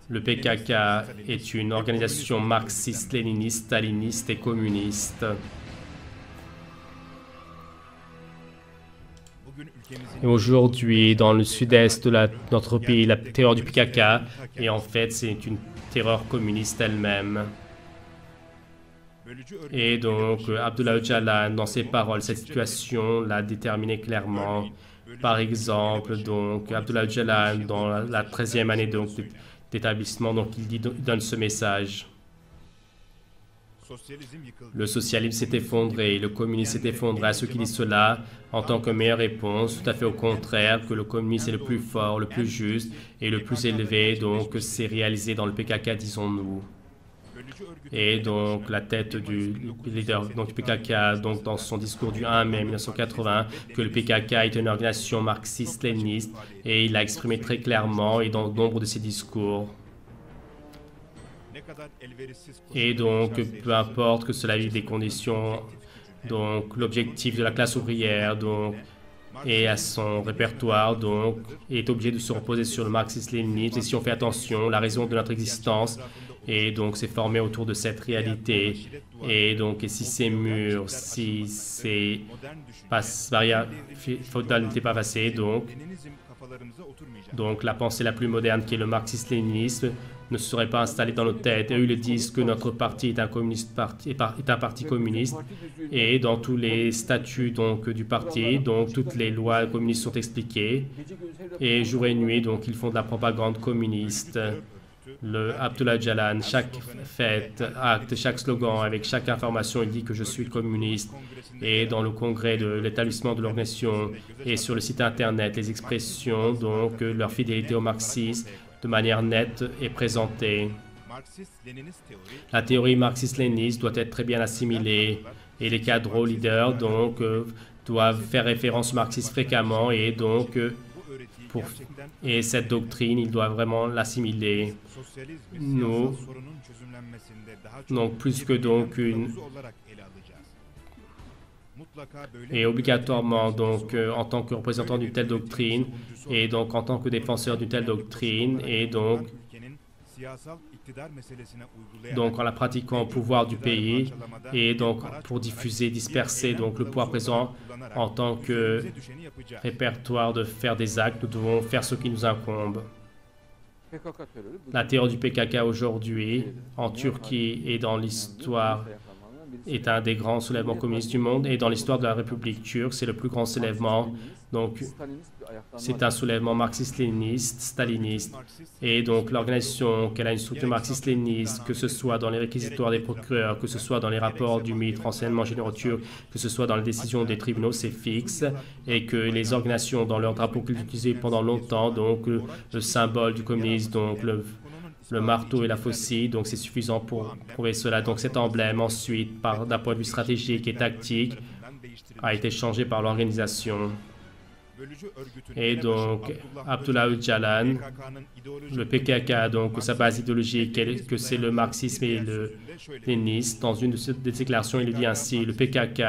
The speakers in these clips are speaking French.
Le PKK est une organisation marxiste, léniniste, staliniste et communiste. Et aujourd'hui, dans le sud-est de notre pays, la terreur du PKK, et en fait, c'est une terreur communiste elle-même. Et donc, Abdullah Öcalan, dans ses paroles, cette situation l'a déterminé clairement. Par exemple, donc, Abdullah Öcalan, dans la 13e année d'établissement, donc, il donne ce message. Le socialisme s'est effondré, le communisme s'est effondré. À ceux qui disent cela, en tant que meilleure réponse, tout à fait au contraire, que le communisme est le plus fort, le plus juste et le plus élevé, donc c'est réalisé dans le PKK, disons-nous. Et donc la tête du leader donc, du PKK, donc, dans son discours du 1 mai 1980, que le PKK est une organisation marxiste-léniniste, et il l'a exprimé très clairement et dans nombre de ses discours. Et donc, peu importe que cela vive des conditions, donc l'objectif de la classe ouvrière, donc, et à son répertoire, donc, est obligé de se reposer sur le marxisme-léninisme. Et si on fait attention, la raison de notre existence, et donc c'est formé autour de cette réalité. Et donc, et si ces murs, si ces barrières féodales n'étaient pas passées, donc la pensée la plus moderne qui est le marxisme-léninisme ne serait pas installée dans nos têtes. Et eux, ils disent que notre parti est un parti communiste, et dans tous les statuts donc du parti, donc toutes les lois communistes sont expliquées, et jour et nuit, donc ils font de la propagande communiste. Le Abdullah Öcalan, chaque fête, acte, chaque slogan, avec chaque information, il dit que je suis communiste. Et dans le congrès de l'établissement de l'organisation et sur le site internet, les expressions, donc leur fidélité au marxisme, de manière nette est présentée. La théorie marxiste-léniniste doit être très bien assimilée, et les cadres leaders donc doivent faire référence au marxisme fréquemment, et donc et cette doctrine, ils doivent vraiment l'assimiler. Nous, donc plus que donc une et obligatoirement donc en tant que représentant d'une telle doctrine, et donc en tant que défenseur d'une telle doctrine, et donc en la pratiquant au pouvoir du pays, et donc pour diffuser, disperser donc le pouvoir présent en tant que répertoire de faire des actes, nous devons faire ce qui nous incombe. La terreur du PKK aujourd'hui en Turquie et dans l'histoire est un des grands soulèvements communistes du monde, et dans l'histoire de la République turque, c'est le plus grand soulèvement. Donc, c'est un soulèvement marxiste-léniniste, staliniste, et donc l'organisation qu'elle a une structure marxiste-léniniste, que ce soit dans les réquisitoires des procureurs, que ce soit dans les rapports du MIT, renseignements généraux turcs, que ce soit dans les décisions des tribunaux, c'est fixe, et que les organisations dans leur drapeau qu'ils utilisaient pendant longtemps, donc le symbole du communisme, donc le marteau et la faucille, donc c'est suffisant pour prouver cela. Donc cet emblème ensuite, d'un point de vue stratégique et tactique, a été changé par l'organisation. Et donc Abdullah Öcalan, le PKK, donc sa base idéologique, que c'est le marxisme et le léninisme. Dans une de ses déclarations, il dit ainsi: le PKK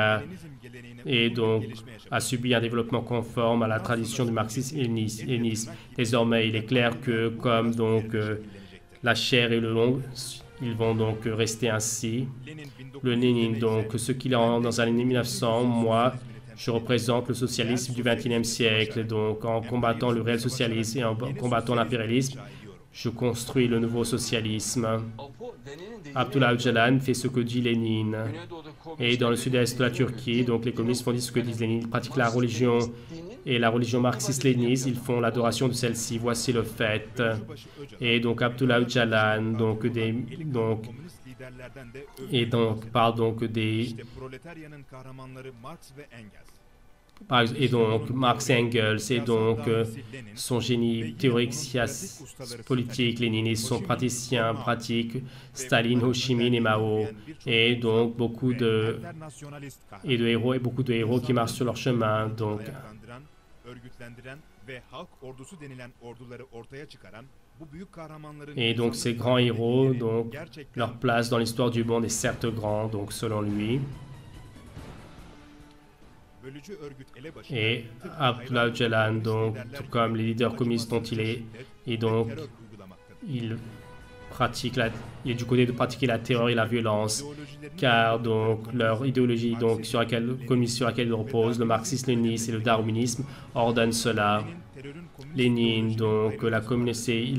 et donc a subi un développement conforme à la tradition du marxisme-léninisme. Désormais, il est clair que comme donc la chair et le long, ils vont donc rester ainsi. Le Lénine, donc ce qu'il est dans les années 1900, moi, je représente le socialisme du XXIe siècle. Donc en combattant le réel socialisme et en combattant l'impérialisme, je construis le nouveau socialisme. Abdullah Öcalan fait ce que dit Lénine. Et dans le sud-est de la Turquie, donc les communistes font dire ce que dit Lénine. Ils pratiquent la religion et la religion marxiste-léniniste. Ils font l'adoration de celle-ci. Voici le fait. Et donc Abdullah Öcalan, parle donc des... Et donc Marx et Engels, et donc son génie théorique, politique, léniniste, son praticien pratique, Staline, Ho Chi Minh et Mao, et donc beaucoup de héros qui marchent sur leur chemin. Donc, et donc ces grands héros, donc leur place dans l'histoire du monde est certes grande, donc selon lui. Et Abdullah Öcalan, donc, tout comme les leaders communistes dont il est, et donc il est du côté de pratiquer la terreur et la violence, car donc leur idéologie donc communiste sur laquelle ils reposent, le marxisme-léninisme et le darwinisme, ordonnent cela. Lénine, donc la communauté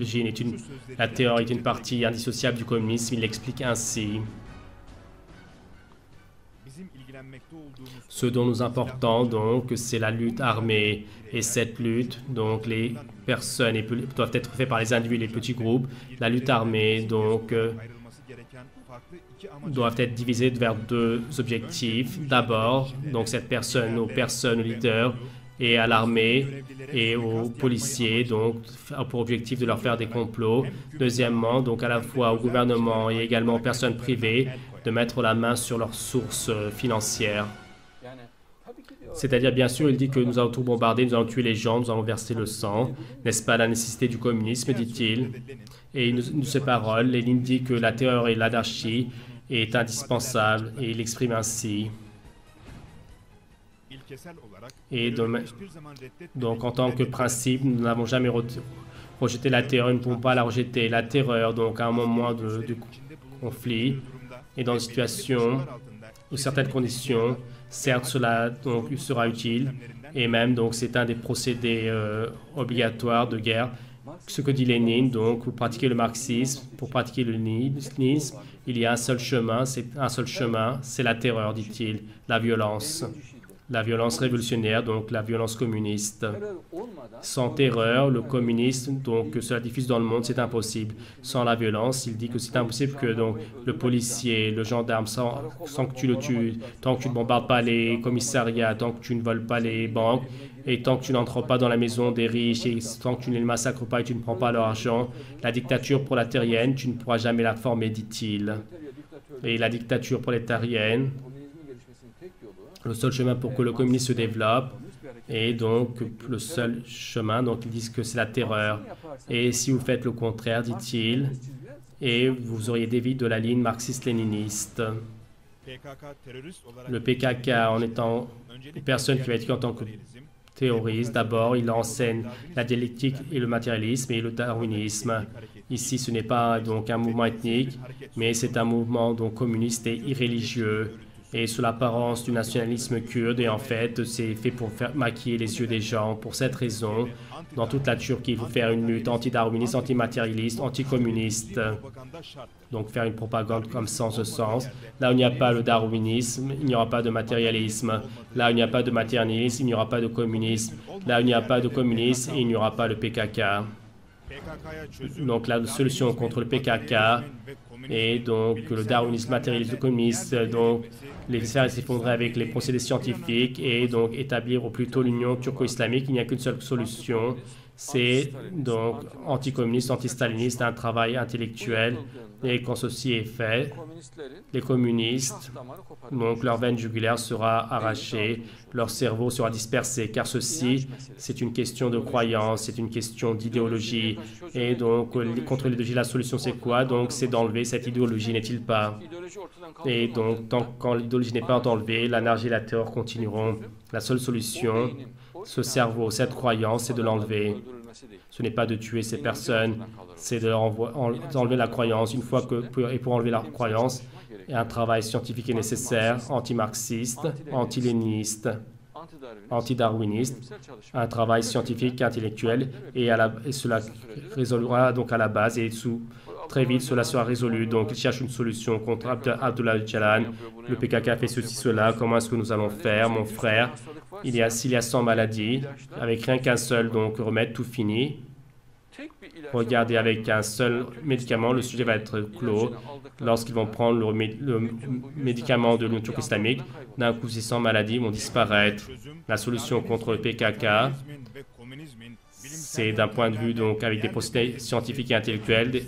la terreur est une partie indissociable du communisme, il l'explique ainsi. Ce dont nous importons donc, c'est la lutte armée. Et cette lutte, donc les personnes doivent être faites par les individus et les petits groupes. La lutte armée, donc, doivent être divisées vers deux objectifs. D'abord, donc cette personne, aux personnes, aux leaders et à l'armée et aux policiers, donc pour objectif de leur faire des complots. Deuxièmement, donc à la fois au gouvernement et également aux personnes privées, de mettre la main sur leurs sources financières. C'est-à-dire, bien sûr, il dit que nous allons tout bombarder, nous allons tuer les gens, nous allons verser le sang. N'est-ce pas la nécessité du communisme, dit-il. Et ces paroles, Lénine dit que la terreur et l'anarchie est indispensable, et il exprime ainsi. Et donc, en tant que principe, nous n'avons jamais rejeté la terreur, nous ne pouvons pas la rejeter. La terreur, donc, à un moment de conflit, et dans une situation ou certaines conditions, certes, cela donc sera utile, et même donc c'est un des procédés obligatoires de guerre. Ce que dit Lénine, donc pour pratiquer le marxisme, pour pratiquer le léninisme, il y a un seul chemin, c'est la terreur, dit-il, la violence révolutionnaire, donc la violence communiste. Sans terreur, le communisme, donc que cela diffuse dans le monde, c'est impossible. Sans la violence, il dit que c'est impossible que donc le policier, le gendarme, sans que tu le tues, tant que tu ne bombardes pas les commissariats, tant que tu ne voles pas les banques, et tant que tu n'entres pas dans la maison des riches, et tant que tu ne les massacres pas et tu ne prends pas leur argent, la dictature prolétarienne, tu ne pourras jamais la former, dit-il. Et la dictature prolétarienne, le seul chemin pour que le communisme se développe, et donc le seul chemin, donc ils disent que c'est la terreur. Et si vous faites le contraire, dit-il, et vous auriez dévié de la ligne marxiste-léniniste. Le PKK, en étant une personne qui va être en tant que terroriste, d'abord, il enseigne la dialectique et le matérialisme et le darwinisme. Ici, ce n'est pas donc un mouvement ethnique, mais c'est un mouvement donc communiste et irréligieux. Et sous l'apparence du nationalisme kurde, et en fait, c'est fait pour maquiller les yeux des gens. Pour cette raison, dans toute la Turquie, il faut faire une lutte anti-darwiniste, anti-matérialiste, anti-communiste. Donc faire une propagande comme ça en ce sens. Là où il n'y a pas le darwinisme, il n'y aura pas de matérialisme. Là où il n'y a pas de matérialisme, il n'y aura pas de communisme. Là où il n'y a pas de communisme, il n'y aura pas le PKK. Donc la solution contre le PKK et donc le darwinisme matérialiste, le communisme, donc les faire s'effondrer avec les procédés scientifiques et donc établir au plus tôt l'union turco-islamique. Il n'y a qu'une seule solution, c'est donc anticommuniste, antistaliniste, un travail intellectuel. Et quand ceci est fait, les communistes, donc leur veine jugulaire sera arrachée, leur cerveau sera dispersé, car ceci, c'est une question de croyance, c'est une question d'idéologie. Et donc, contre l'idéologie, la solution, c'est quoi? Donc, c'est d'enlever cette idéologie, n'est-il pas? Et donc, quand l'idéologie n'est pas enlevée, l'anarchie et la terreur continueront. La seule solution, ce cerveau, cette croyance, c'est de l'enlever. Ce n'est pas de tuer ces personnes, c'est d'enlever la croyance. Une fois et pour enlever la croyance, un travail scientifique est nécessaire, anti-marxiste, anti-léniniste, anti-darwiniste, un travail scientifique, intellectuel, et cela résolvera donc à la base, et très vite cela sera résolu. Donc il cherche une solution contre Abdullah Öcalan. Le PKK a fait ceci, cela, comment est-ce que nous allons faire, mon frère? S'il y a 100 maladies, avec rien qu'un seul donc remède, tout fini. Regardez, avec un seul médicament, le sujet va être clos. Lorsqu'ils vont prendre le médicament de l'Union turco-islamique, d'un coup, ces 100 maladies vont disparaître. La solution contre le PKK, c'est d'un point de vue, donc, avec des procédés scientifiques et intellectuels,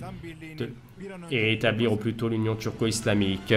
et établir au plus tôt l'Union turco-islamique.